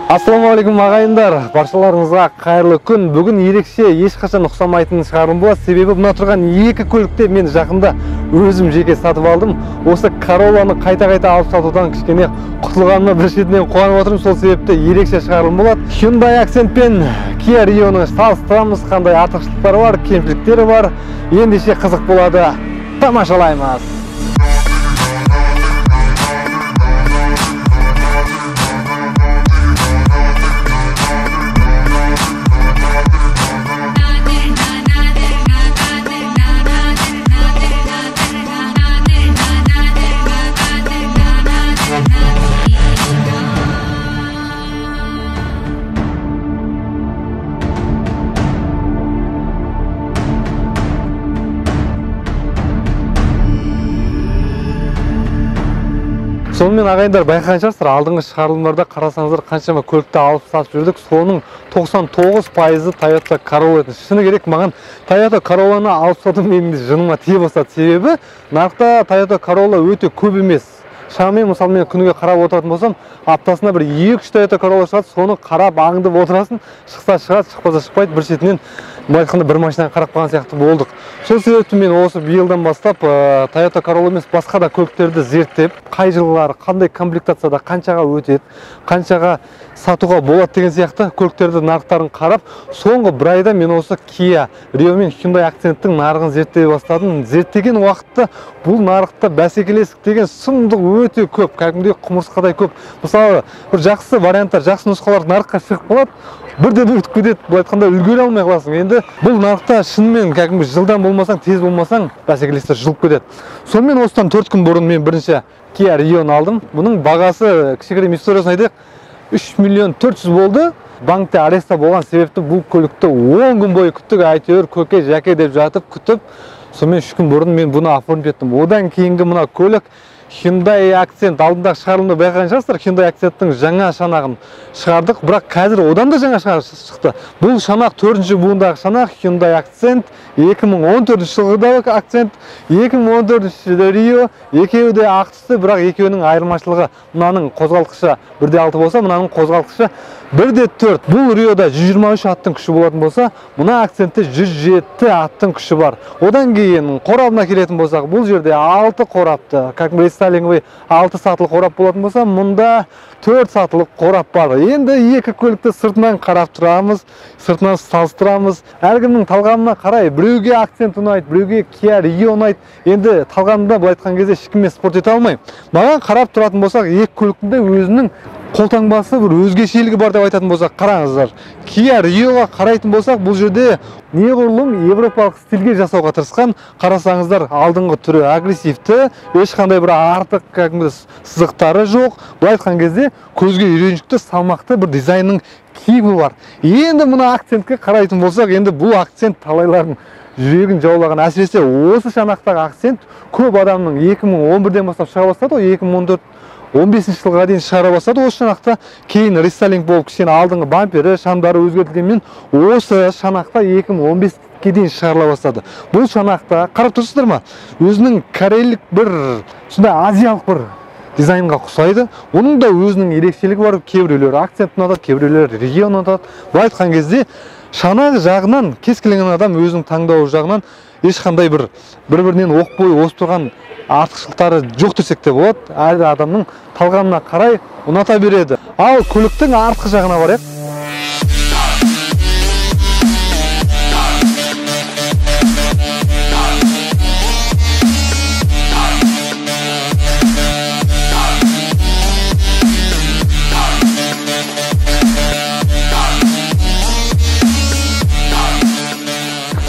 Ассалаумағалейкум ағайындар, баршаларыңызға қайырлы күн. Бүгін ерекше ешқашан ұқсамайтын шығарылым болады. Себебі мына тұрған екі көлікте мен жақында өзім жеке сатып алдым. Осы Королланы қайта-қайта алып сатудан кішкене құтылғаныма бір шетінен қуанып отырмын. Сол себепті ерекше шығарылым болады. Hyundai Accent пен Kia Rio'ны салыстырамыз, қандай артықшылықтары бар, кемшіліктері бар. Ендеше қызық болады. Тамашалаймыз. Сонымен ағайындар, байқаған шығарсыздар, алдыңғы шығарылымдарда қарасаңыздар қаншама көлікті алып сатып жүрдік. Соның 99%-ы Toyota Corolla еді. Шыны керек, маған Toyota Corollаны алып сату менің жыныма тие бастады. Себебі нарықта Toyota Corolla өте көп емес. Шамамен, мысалы мен күніге қарап отыратын болсам, аптасына бір 2-3 Toyota Corolla шығады, соны қарап аңдып отырасың, шықса шығады, шықпаса шықпайды, бір шетінен айтқанда бір машинаға қарап қалған сияқты болдық. Сол себепті мен осы биылдан бастап Toyota Corolla емес басқа да көліктерді зерттеп, қай жылғылары, қандай комплектацияда қаншаға өтеді, қаншаға сатуға болады деген сияқты көліктерді нарықтарын қарап, соңғы бір айда мен осы Kia Rio мен Hyundai Accent'тің нарығын зерттей бастадым. Зерттеген уақытта бұл нарықта бәсекелестік деген сұмдық өте көп, кәдімгідей құмырсқадай көп. Мысалы, бір жақсы варианттар, жақсы нұсқалар нарыққа шығып қалады, бірден өтіп кетеді, бұл айтқанда үлгере алмай қаласың. Енді бұл нарықта шынымен кәдімгі жылдам болмасаң, тез болмасаң, бәсекелестер жұлып кетеді. Сонымен осыдан 4 күн бұрын мен бірінші Kia Rio'ны алдым. Бұның бағасы, кішігірім историясын айтайық, 3 миллион 400 болды. Банкте ареста болған себепті бұл көлікті 10 күн бойы күттік, әйтеуір көке жәке деп жатып күтіп, сонымен 3 күн бұрын мен бұны оформлап кеттім. Одан кейінгі мына көлік Hyundai Accent, алдындағы шығарылымда байқаған шығарсыздар, Hyundai Accent'тің жаңа шанағын шығардық, бірақ қазір одан да жаңа шанақ шықты. Бұл шанақ 4-ші буындағы шанақ, Hyundai Accent, 2014 жылғыдағы Accent, 2014 Rio, екеуі де ақ түсті, бірақ екеуінің айырмашылығы, мынаның қозғалтқышы 1.6 болса, мынаның қозғалтқышы 1.4. Бұл Rio'да 123 аттың күші болатын болса, мына Accent'те 107 аттың күші бар. Одан кейін қорабына келетін болсақ, бұл жерде 6 қорапты, рестайлинговый 6 сатылы қорап болатын болса, мұнда 4 сатылық қорап бар. Енді екі көлікті сыртынан қарап тұрамыз, сыртынан салыстырамыз. Әркімнің талғамына қарай, біреуге Accent ұнайды, біреуге Kia Rio ұнайды. Енді талғамында бұл айтқан кезде ешкіммен спорт ете алмаймын. Маған қарап тұратын болсақ, екі көліктің де өзінің қолтаңбасы бір өзгешелігі бар деп айтатын болсақ, қараңыздар. Kia Rio'ға қарайтын болсақ, бұл жерде неғұрлым европалық стильге жасауға тырысқан. Қарасаңыздар, алдыңғы түрі агрессивті, ешқандай бір артық сызықтары жоқ. Бұл айтқан кезде көзге үйреншікті, салмақты бір дизайнның кейбі бар. Енді мына Accent'ке қарайтын болсақ, енді бұл Accent талайлардың жүрегін жаулаған. Әсіресе осы шанақтағы Accent көп адамның 2011-ден бастап шыға бастады, 2014-15 жылға дейін шығара бастады. Осы шанақта кейін рестайлинг болып кішкене алдыңғы бампері, шамдары өзгертілгенмен осы шанақта 2015-ке дейін шығарыла бастады. Бұл шанақта қарап тұрсыздар ма? Өзінің корейлік бір, сондай азиялық бір дизайнға ұқсайды. Оның да өзінің ерекшелігі бар. Кейбіреулері Accent ұнатады, кейбіреулері Rio ұнатады. Бұл айтқан кезде шанақ жағынан кез келген адам өзінің таңдауы жағынан ешқандай бір-бірінен оқ бойы осып тұрған артықшылықтары жоқ десек те болады. Әр адамның талғамына қарай ұната береді. Ал көліктің артқы жағына барайық.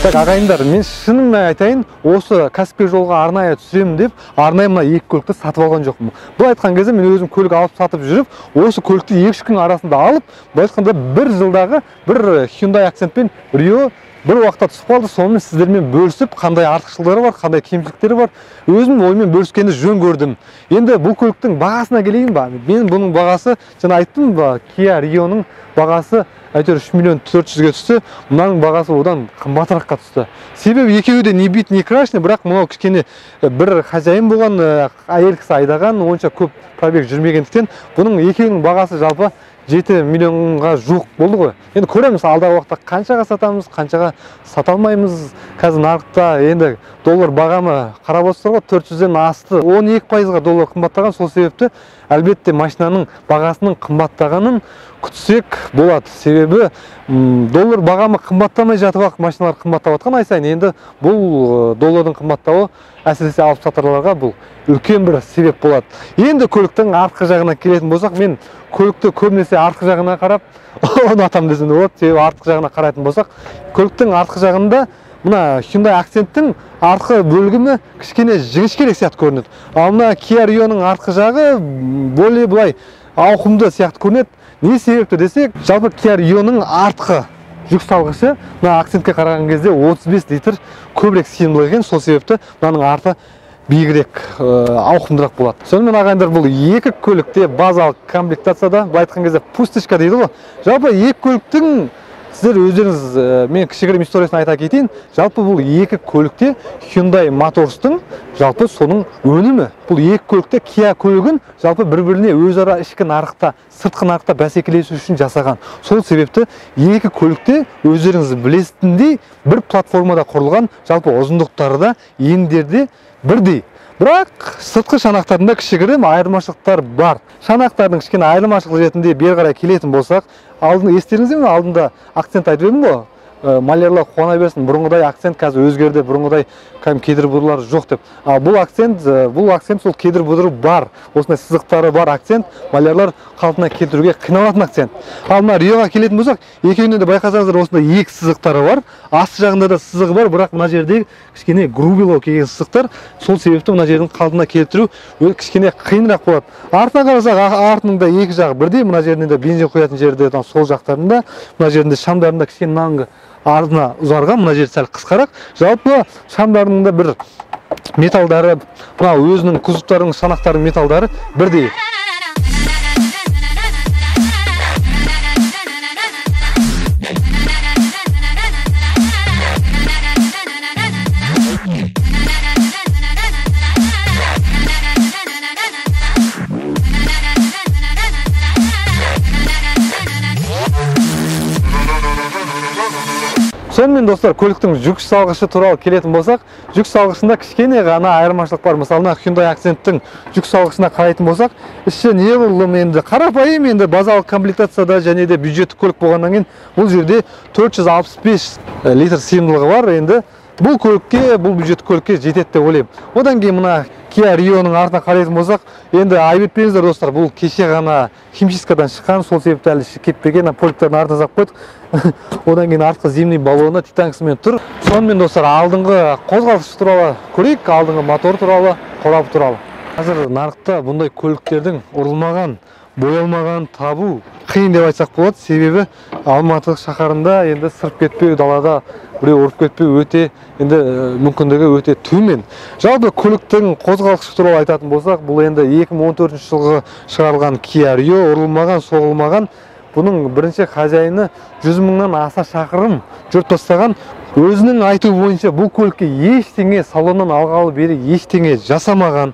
Ағайындар, мен шынымды айтайын, осы кәсіпкер жолға арнайы түсіремін деп, арнайы мына екі көлікті сатып алған жоқпын. Бұл айтқан кезде мен өзім көлік алып сатып жүріп, осы көлікті 2-3 күн арасында алып, бұл айтқанда бір жылдағы бір Hyundai Accent пен Rio бір уақытта түсіп қалды. Сонымен сіздермен бөлісіп, қандай артықшылықтары бар, қандай кемшіліктері бар, өзім оймен бөліскенді жөн көрдім. Енді бұл көліктің бағасына келейін ба? Мен бұның бағасы, жаңа айттым ба, Kia Rio'ның бағасы әйтеуір 3 миллион 400-ге түсті. Мынаның бағасы одан қымбатыраққа түсті. Себебі екеуі де не бит, не крашный, бірақ мынау кішкене бір хозяин болған, әйел кісі айдаған, онша көп пробег жүрмегендіктен бұның екеуінің бағасы жалпы 7 миллионға жуық болды ғой. Енді көреміз алдағы уақытта қаншаға сатамыз, қаншаға сата алмаймыз. Қазір нарықта енді доллар бағамы қарап отырсыздар ғой, 400-ден асты. 12%-ға доллар қымбаттаған. Сол себепті әлбетте машинаның бағасының қымбаттағанын күтсек болады. Себебі доллар бағамы қымбаттамай жатып ақ машиналар қымбаттап жатқан ай сайын. Енді бұл доллардың қымбаттауы әсіресе алып сатарларға бұл үлкен бір себеп болады. Енді көліктің артқы жағына келетін болсақ, мен көлікті көбінесе артқы жағына қарап ұнатамын десем де болады. Себебі артқы жағына қарайтын болсақ, көліктің артқы жағында мына Hyundai Accent'тің артқы бөлігімі кішкене жіңішкерек сияқты көрінеді. Ал мына Kia Rio'ның артқы жағы более былай ауқымды сияқты көрінеді. Не себепті десек, жалпы Kia Rio'ның артқы жүк салғышы мына Accent'ке қараған кезде 35 литр көбірек сыйымдылық екен. Сол себепті мынаның арты биігірек, ауқымдырақ болады. Сонымен ағайындар, бұл екі көлікте базалық комплектацияда, былай айтқан кезде пустышка дейді ғой. Жалпы екі көліктің сіздер өздеріңіз, мен кішігірім историясын айта кетейін. Жалпы бұл екі көлікте Hyundai Motors'тың жалпы соның өнімі. Бұл екі көлікте Kia көлігін жалпы бір-біріне өзара ішкі нарықта, сыртқы нарықта бәсекелесу үшін жасаған. Сол себепті екі көлікте өздеріңіз білесіндей бір платформада құрылған, жалпы ұзындықтары да, ендерде бірдей. Бірақ сыртқы шанақтарында кішігірім айырмашылықтар бар. Шанақтардың кішкене айырмашылық ретінде бері қарай келетін болсақ, естеріңізде ме, алдында Accent айтып едім ғой, малярлар қуана берсін, бұрынғыдай Accent қазір өзгерді, бұрынғыдай кедір-бұдырлар жоқ деп. Бұл Accent сол кедір-бұдыры бар, осындай сызықтары бар Accent, малярлар қалпына келтіруге қиналатын Accent. Ал мына Rio'ға келетін болсақ, екеуінде де байқасаңыздар осындай екі сызықтары бар, асты жағында да сызығы бар, бірақ мына жердегі кішкене грубилау келген сызықтар, сол себепті мына жердің қалпына келтіру кішкене қиынырақ болады. Артына қарасақ, артының да екі жағы бірдей, мына жерінде де бензин құятын жерде сол жақтарында, мына жерінде шамдарында кішкене мынаңғы ардына ұзарған, мына жер сәл қысқарақ. Жалпы шамдарының да бір металдары, мына өзінің кузовтарының шанақтарының металдары бірдей. Сонымен достар, көліктің жүк салғышы туралы келетін болсақ, жүк салғышында кішкене ғана айырмашылық бар. Мысалы, Hyundai Accent'тің жүк салғышына қарайтын болсақ, іші неғұрлым енді қарапайым, енді базалық комплектацияда және де бюджеттік көлік болғаннан кейін бұл жерде 465 литр сыйымдылығы бар. Енді бұл көлікке, бұл бюджеттік көлікке жетеді деп ойлаймын. Одан кейін мына Kia Rio'ның артына қарайтын болсақ, енді айып етпеңіздер достар, бұл кеше ғана химчисткадан шыққан, сол себепті әлі кетпеген, поликтардың артына салып қойдық. Одан кейін артқы зимний баллоны титанксымен тұр. Сонымен достар, алдыңғы қозғалғыш туралы көрейік, алдыңғы мотор туралы, қорабы туралы. Қазір нарықта бұндай көліктердің ұрылмаған, боялмаған табу қиын деп айтсақ болады. Себебі Алматы шаһарында енді сырып кетпеу, далада біреу ұрып кетпеу өте енді мүмкіндігі өте төмен. Жалпы көліктің қозғалғышы туралы айтатын болсақ, бұл енді 2014 жылғы шығарылған Kia Rio, ұрылмаған, соғылмаған. Бұның бірінші хозяйыны 100 мыңнан аса шақырым жүріп тастаған. Өзінің айтуы бойынша бұл көлікке ештеңе салоннан алғалы бері ештеңе жасамаған.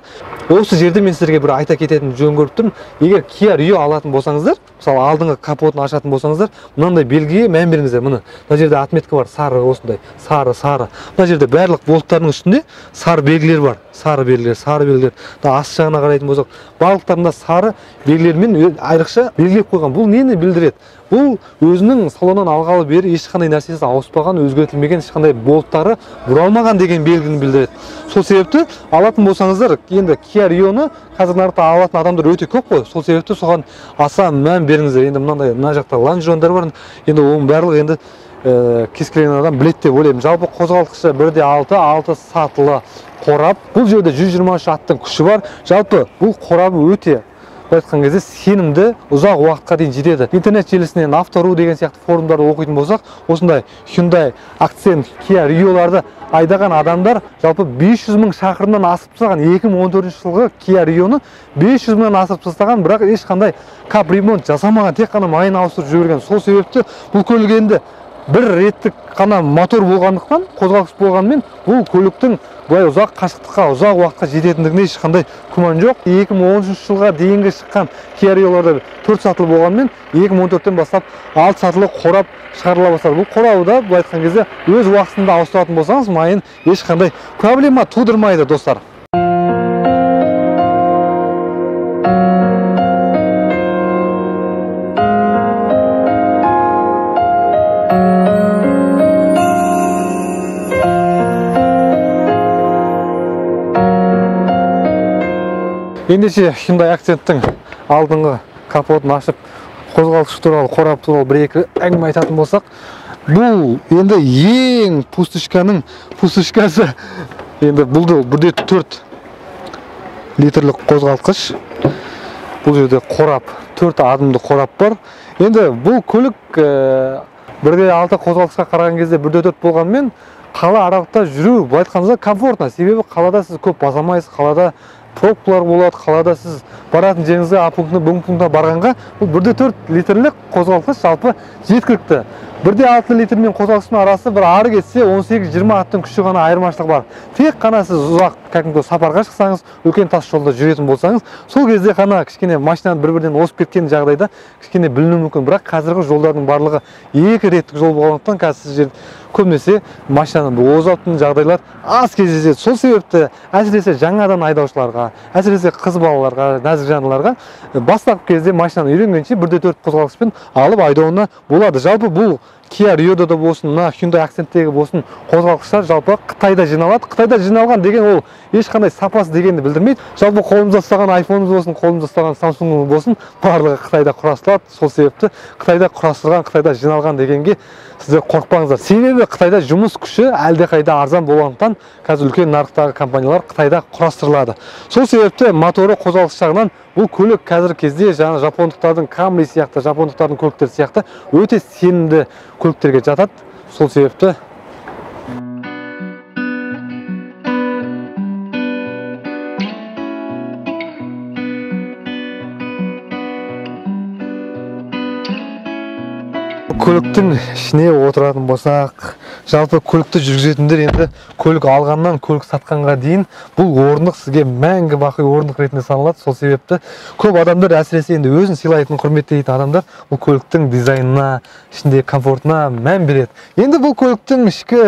Осы жерде мен сіздерге бір айта кететін жөн көріп тұрмын. Егер Kia Rio алатын болсаңыздар, мысалы алдыңғы капотын ашатын болсаңыздар, мынандай белгіге мән беріңіздер. Мына жерде отметка бар, сары, осындай сары. Мына жерде барлық болттардың үстінде сары белгілер бар. Сары белгілер. Ас жағына қарайтын болсақ, барлықтарында сары белгілермен айрықша белгілеп қойған. Бұл нені білдіреді? Бұл өзінің салоннан алғалы бері ешқандай нәрсесі ауыспаған, өзгертілмеген, ешқандай болттары бұралмаған деген белгіні білдіреді. Сол себепті алатын болсаңыздар, енді Kia Rio'ны қазір нарықта алатын адамдар өте көп қой. Сол себепті соған аса мән беріңіздер. Енді мына жақта Land Rover бар. Енді оның барлығы енді кез келген адам біледі деп ойлаймын. Жалпы қозғалтқышы 1.6 сатылы қорап. Бұл жерде 123 аттың күші бар. Жалпы бұл қорабы өте айтқан кезде сенімді, ұзақ уақытқа дейін жетеді. Интернет желісінен Автору деген сияқты форумдарды оқитын болсақ, осындай Hyundai Accent, Kia Rio'ларды айдаған адамдар жалпы 500 мың шақырымнан асып тастаған. 2014 жылғы Kia Rio'ны 500 мыңнан асып тастаған, бірақ ешқандай капремонт жасамаған, тек қана майын ауыстырып жіберген. Сол себепті бұл көлік енді бір реттік қана мотор болғандықтан, қозғалғыш болғанымен, бұл көліктің бұлай ұзақ қашықтыққа, ұзақ уақытқа жететіндігіне ешқандай күмән жоқ. 2013 жылға дейінгі шыққан Kia Rio'ларда 4 сатылы болғанымен, 2014-тен бастап 6 сатылы қорап шығарыла бастады. Бұл қорабы да былай айтқан кезде өз уақытында ауыстыратын болсаңыз, майын ешқандай проблема тудырмайды, достар. Ендеше Hyundai Accent'тің алдыңғы капотын ашып, қозғалғыш туралы, қорап туралы бір-екі әңгіме айтатын болсақ, бұл енді ең пустышкасы, енді бұл 1.4 литрлік қозғалтқыш. Бұл жерде қорап, 4 адымды қорап бар. Енді бұл көлік 1.6 қозғалтқышқа қараған кезде 1.4 болғанмен, қала аралықта жүру, былай айтқанда комфортно. Себебі қалада сіз көп базамайсыз, қалада пробкалар болады, қалада сіз баратын жеріңізге А пунктынан Б пунктына барғанға бұл 1.4 литрлік қозғалтқыш жалпы жеткілікті. 1.6 литрмен қозғалтқыштың арасы бір ары кетсе 18-20 аттың күші ғана айырмашылық бар. Тек қана сіз ұзақ кәдімгі сапарға шықсаңыз, үлкен тас жолда жүретін болсаңыз, сол кезде ғана кішкене машинаның бір-бірінен озып кеткен жағдайда кішкене біліну мүмкін. Бірақ қазіргі жолдардың барлығы 2 реттік жол болғандықтан қазір көбінесе машинаның озатын жағдайлар аз кездеседі. Сол себепті әсіресе жаңадан айдаушыларға, әсіресе қыз балаларға, нәзік жандыларға бастапқы кезде машинаны үйренгенше 1.4 қозғалғышпен алып айдауына болады. Жалпы бұл Kia Rio'да да болсын, мына Hyundai Accent'тегі болсын, қозғалғыштар жалпы Қытайда жиналады. Қытайда жиналған деген ол ешқандай сапасы дегенді білдірмейді. Жалпы қолымызда ұстаған iPhone'ымыз болсын, қолымызда ұстаған Samsung'ымыз болсын, барлығы Қытайда құрастырылады. Сол себепті Қытайда құрастырған, Қытайда жиналған дегенге сіздер қорықпаңыздар. Себебі Қытайда жұмыс күші әлдеқайда арзан болғандықтан қазір үлкен нарықтағы компаниялар Қытайда құрастырылады. Сол себепті моторы, қозғалғыш жағынан бұл көлік қазіргі кезде жаңа жапондықтардың Camry сияқты, жапондықтардың көліктері сияқты өте сенімді көліктерге жатады. Сол себепті көліктің ішіне отыратын болсақ, жалпы көлікті жүргізетіндер енді көлік алғаннан көлік сатқанға дейін бұл орындық сізге мәңгі бақи орындық ретінде саналады. Сол себепті көп адамдар, әсіресе енді өзін сыйлайтын, құрметтейтін адамдар бұл көліктің дизайнына, ішіндегі комфортына мән береді. Енді бұл көліктің ішкі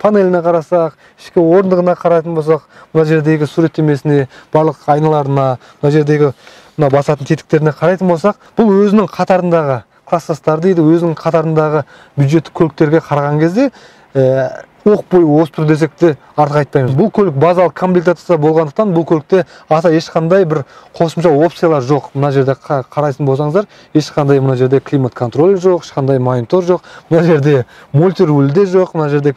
панеліне қарасақ, ішкі орындығына қарайтын болсақ, мына жердегі суреттемесіне, барлық айналарына, мына жердегі басатын тетіктеріне қарайтын болсақ, бұл өзінің қатарындағы класстастар дейді, өзінің қатарындағы бюджеттік көліктерге қараған кезде оқ бойы озып тұр десек те артық айтпаймыз. Бұл көлік базалық комплектацияда болғандықтан бұл көлікте аса ешқандай бір қосымша опциялар жоқ. Мына жерде қарайсын болсаңыздар, ешқандай мына жерде климат контроль жоқ, ешқандай монитор жоқ, мына жерде мультируль де жоқ, мына жерде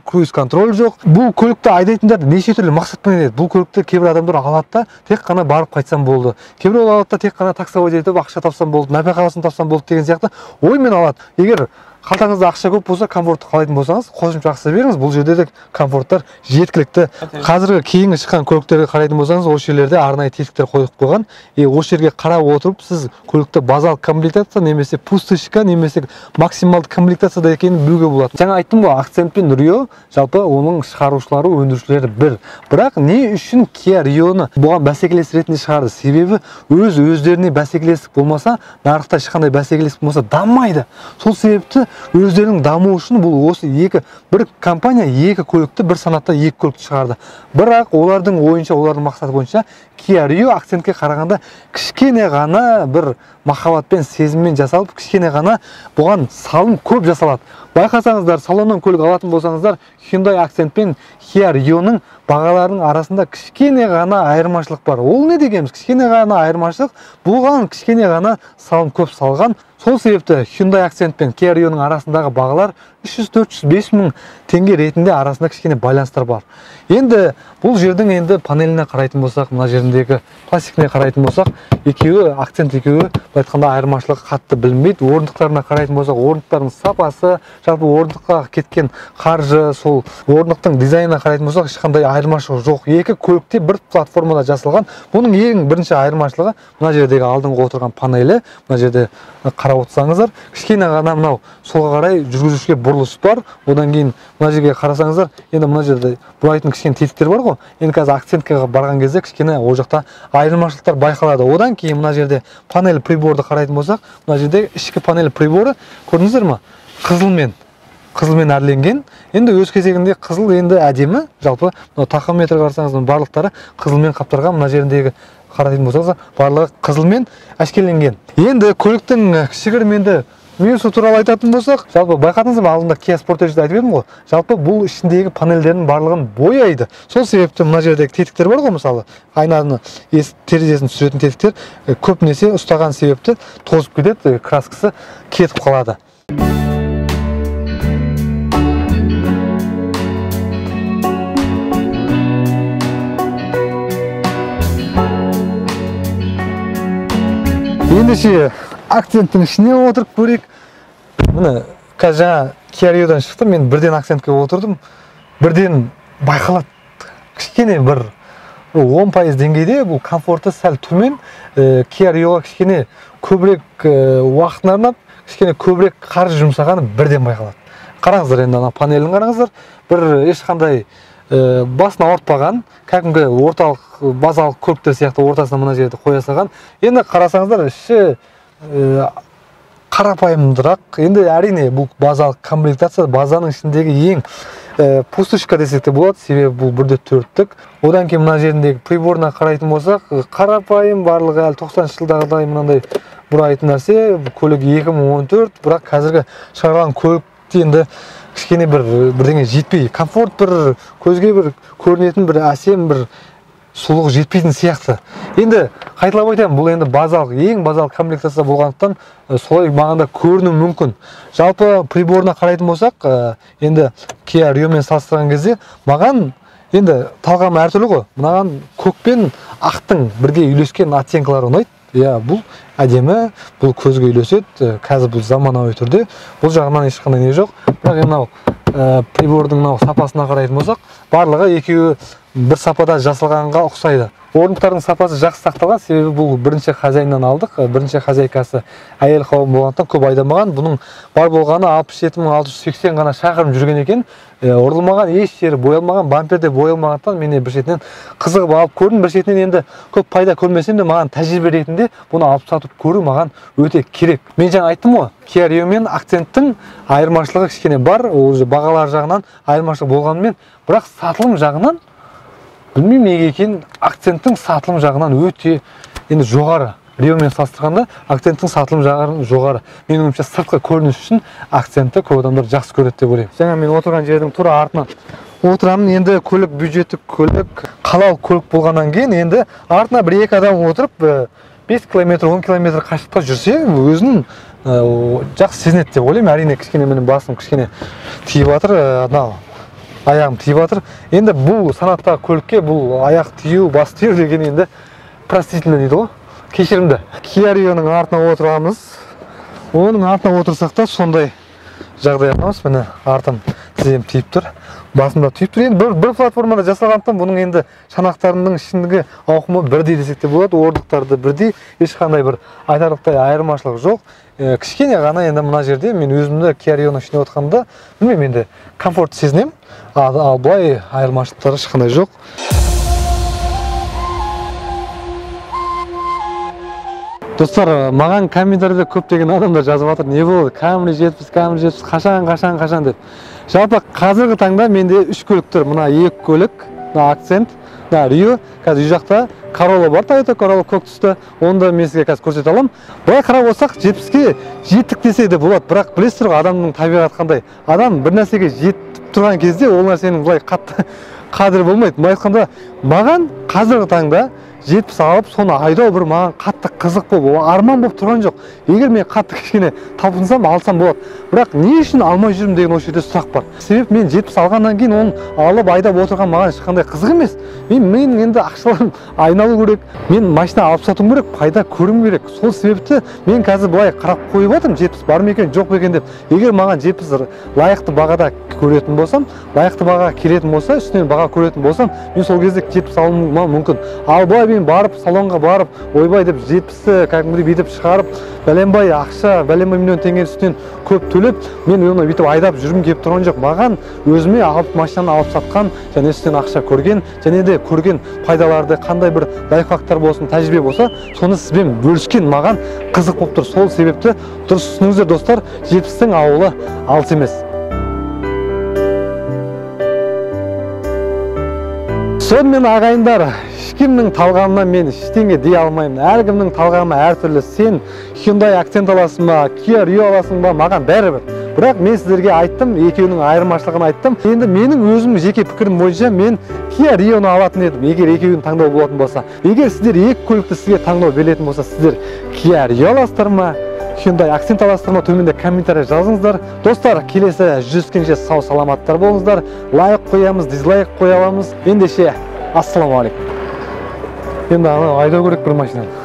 круиз контроль жоқ. Бұл көлікті айдайтындар неше түрлі мақсатпен айдайды. Бұл көлікті кейбір адамдар алады да тек қана барып қайтсам болды. Кейбір алады да тек қана таксовать етіп ақша тапсам болды, нәпақасын тапсам болды деген сияқты оймен алады. Егер қалтаңызда ақша көп болса, комфортты қалайтын болсаңыз, қосымша ақша беріңіз. Бұл жерде де комфорттар жеткілікті. Қазіргі кейінгі шыққан көліктерге қарайтын болсаңыз, осы жерлерде арнайы тетіктер қойып қойған. Осы жерге қарап отырып, сіз көлікті базалық комплектация немесе пустышка немесе максималды комплектацияда екенін білуге болады. Жаңа айттым ғой, Accent пен Rio жалпы оның шығарушылары, өндірушілері бір. Бірақ не үшін Kia Rio'ны бұған бәсекелес ретінде шығарды? Себебі өздеріне бәсекелестік болмаса, нарықта ешқандай бәсекелестік болмаса дамымайды. Сол себепті өздерінің дамуы үшін бұл осы бір компания екі көлікті бір санатта екі көлікті шығарды. Бірақ олардың ойынша, олардың мақсаты бойынша Kia Rio Accent'ке қарағанда кішкене ғана бір махаббатпен, сезіммен жасалып, кішкене ғана бұған салым көп жасалады. Байқасаңыздар, салоннан көлік алатын болсаңыздар, Hyundai Accent пен Kia Rio'ның бағаларының арасында кішкене ғана айырмашылық бар. Ол не дегеніміз? Кішкене ғана айырмашылық, бұған кішкене ғана салым көп салған. Сол себепті Hyundai Accent пен Kia Rio'ның арасындағы бағалар 300-400-5 мың теңге ретінде арасында кішкене байланыстар бар. Енді бұл жердің енді панеліне қарайтын болсақ, мына жеріндегі пластикіне қарайтын болсақ, екеуі, Accent екеуі айтқанда айырмашылығы қатты білінбейді. Орындықтарына қарайтын болсақ, орындықтардың сапасы, жалпы орындыққа кеткен қаржы, сол орындықтың дизайнына қарайтын болсақ, ешқандай айырмашылығы жоқ. Екі көлікте бір платформада жасалған. Бұның ең бірінші айырмашылығы мына жердегі алдыңғы отырған панелі, мына жерде қарап отырсаңыздар, кішкене ғана мынау солға қарай жүргізушіге бұрылыс бар. Одан кейін мына жерге қарасаңыздар, енді мына жерде бұрайтын кішкене тетіктер бар ғой. Енді қазір акцентке барған кезде кішкене ол жақта айырмашылықтар байқалады. Одан кейін мына жерде панель приборды қарайтын болсақ, мына жерде ішкі панель приборы көрдіңіздер ме? Қызылмен әрленген. Енді өз кезегінде қызыл енді әдемі. Жалпы тахометр қарасаңыз, барлықтары қызылмен қаптырған. Мына жеріндегі қарайтын болсаңыз, барлығы қызылмен әшкеленген. Енді көліктің кішігірім енді минусы туралы айтатын болсақ, жалпы байқадыңыз ба, алдында Kia Sportage'да айтып едім ғой. Жалпы бұл ішіндегі панельдердің барлығын бояйды. Сол себепті мына жердегі тетіктер бар ғой, мысалы, айнаны терезесін түсіретін тетіктер көбінесе ұстаған себепті тозып кетеді, краскасы кетіп қалады. Ендеше акценттің ішіне отырып көрейік. Міне, қазір жаңа Kia Rio'дан шықтым, мен бірден акцентке отырдым. Бірден байқалады. Кішкене бір 10% деңгейде бұл комфорты сәл төмен. Kia Rio'ға кішкене көбірек уақытын арнап, кішкене көбірек қаржы жұмсағаны бірден байқалады. Қараңыздар, енді ана панелін қараңыздар. Бір ешқандай басын ауыртпаған, кәдімгі орталық базалық көліктер сияқты ортасына мына жерді қоя салған. Енді қарасаңыздар, іші қарапайымдырақ. Енді әрине бұл базалық комплектация, базаның ішіндегі ең пустышка десек те болады, себебі бұл 1/4-тік. Одан кейін мына жеріндегі приборына қарайтын болсақ, қарапайым, барлығы әлі 90 жылдағыдай мынандай бұрайтын нәрсе. Көлік 2014, бірақ қазіргі шығарған көлікте енді кішкене бірдеңе жетпей, комфорт бір көзге бір көрінетін бір әсем бір сұлық жетпейтін сияқты. Енді қайталап айтамын, бұл енді базалық, ең базалық комплектация болғандықтан солай мағанда көріну мүмкін. Жалпы приборына қарайтын болсақ, енді Kia Rio мен салыстырған кезде маған енді талғамы әртүрлі ғой. Мынаған көк пен ақтың бірге үйлескен оттенкалары ұнайды. Бұл әдемі, бұл көзге үйлеседі. Қазір бұл заманауи түрде. Бұл жағынан ешқандай не жоқ. Бірақ мынау прибордың сапасына қарайтын болсақ, барлығы екеуі бір сапада жасалғанға ұқсайды. Орындықтардың сапасы жақсы сақталған, себебі бұл бірінші хозяиннан алдық. Бірінші хозяйкасы әйел қауым болғандықтан көп айдамаған. Бұның бар болғаны 67.680 ғана шақырым жүрген екен. Ұрылмаған, еш жері боялмаған, бамперде боялмағандықтан мен бір шетінен қызығып алып көрдім. Бір шетінен енді көп пайда көрмесем де, маған тәжірибе ретінде бұны алып сатып көру маған өте керек. Мен жаңа айттым ғой, Kia Rio мен акценттің айырмашылығы кішкене бар. Ол бағалар жағынан айырмашылық болғанымен, бірақ сатылым жағынан білмеймін неге екенін, акценттің сатылым жағынан өте енді жоғары. Рио мен салыстырғанда акценттің сатылым жағынан жоғары. Менің ойымша сыртқы көрініс үшін акцентті көп адамдар жақсы көреді деп ойлаймын. Жаңа мен отырған жердің тура артынан отырамын. Енді көлік бюджеттік көлік, қалалық көлік болғаннан кейін енді артына бір-екі адам отырып 5 км, 10 км қашықтықта жүрсе, өзін жақсы сезінеді деп ойлаймын. Әрине кішкене менің басым кішкене тиіп жатыр, аяғым тиіп жатыр. Енді бұл санаттағы көлікке бұл аяқ тию, бас тию деген енді простительно дейді ғой, кешірімді. Kia Rio'ның артына отырамыз. Оның артына отырсақ та сондай жағдай аламыз. Міне артым тізем тиіп тұр, басымда тиіп тұр. Енді бір платформада жасалғандықтан бұның енді шанақтарының ішіндегі ауқымы бірдей десек те болады. Орындықтарды бірдей, ешқандай бір айтарлықтай айырмашылық жоқ. Кішкене ғана енді мына жерде мен өзімді Kia Rio'ның ішіне отырғанда, білмеймін, енді комфорт сезінемін. Ал бұлай айырмашылықтары ешқандай жоқ. Достар, маған комментарийде көптеген адамдар жазып жатыр, не болды, Camry 70, қашан деп. Жалпы қазіргі таңда менде 3 көлік тұр. Мына 2 көлік, акцент, Rio, қазір үй жақта Corolla бар, Toyota Corolla көк түсті. Оны да мен сізге қазір көрсете аламын. Бұлай қарап отырсақ, 70-ке жеттік десе де болады. Бірақ білесіздер ғой, адамның табиғаты қандай. Адам бір нәрсеге жетіп тұрған кезде ол нәрсенің бұлай қатты қадірі болмайды. Мен айтқанда, маған қазіргі таңда 70 алып, соны айдау бір маған қатты қызық болып, арман болып тұрған жоқ. Егер мен қатты кішкене талпынсам, алсам болады. Бірақ не үшін алмай жүрмін деген осы жерде сұрақ бар. Себебі мен 70 алғаннан кейін оны алып айдап отырған маған ешқандай қызық емес. Мен енді ақшаларым айналу керек. Мен машина алып сатуым керек, пайда көрім керек. Сол себепті мен қазір былай қарап қойып отырмын, 70 бар ма екен, жоқ па екен деп. Егер маған 70 лайықты бағада көретін болсам, лайықты бағаға келетін болса, үстінен баға көретін болсам, мен сол кезде 70 алуым мүмкін. Ал былай мен барып салонға барып ойбай деп 70 кәдімгідей бүйтіп шығарып бәленбай ақша, бәленбай миллион теңге үстінен көп төлеп, мен оны бүйтіп айдап жүргім келіп тұрған жоқ. Маған өзіме алып машинаны алып сатқан және үстінен ақша көрген, және де көрген пайдаларды, қандай бір лайфхактар болсын, тәжірибе болса, соны сізбен бөліскен маған қызық болып тұр. Сол себепті дұрыс түсініңіздер достар, 70-тің ауылы алыс емес. Сонымен ағайындар, ешкімнің талғамына мен ештеңе дей алмаймын. Әркімнің талғамы әртүрлі. Сен Hyundai Accent аласың ба, Kia Rio аласың ба, маған бәрібір. Бірақ мен сіздерге айттым, екеуінің айырмашылығын айттым. Енді менің өзім жеке пікірім бойынша мен Kia Rio'ны алатын едім, егер екеуін таңдау болатын болса. Егер сіздер екі көлікті сізге таңдау беретін болса, сіздер Kia Rio аласыздар ма, Hyundai Accent аласыздар ма, төменде комментарий жазыңыздар. Достар, келесі жүздескенше сау саламаттар болыңыздар. Лайк қоямыз, дизлайк қоя аламыз. Ендеше, ассаламу алейкум. Енді айдау керек бір машинаны.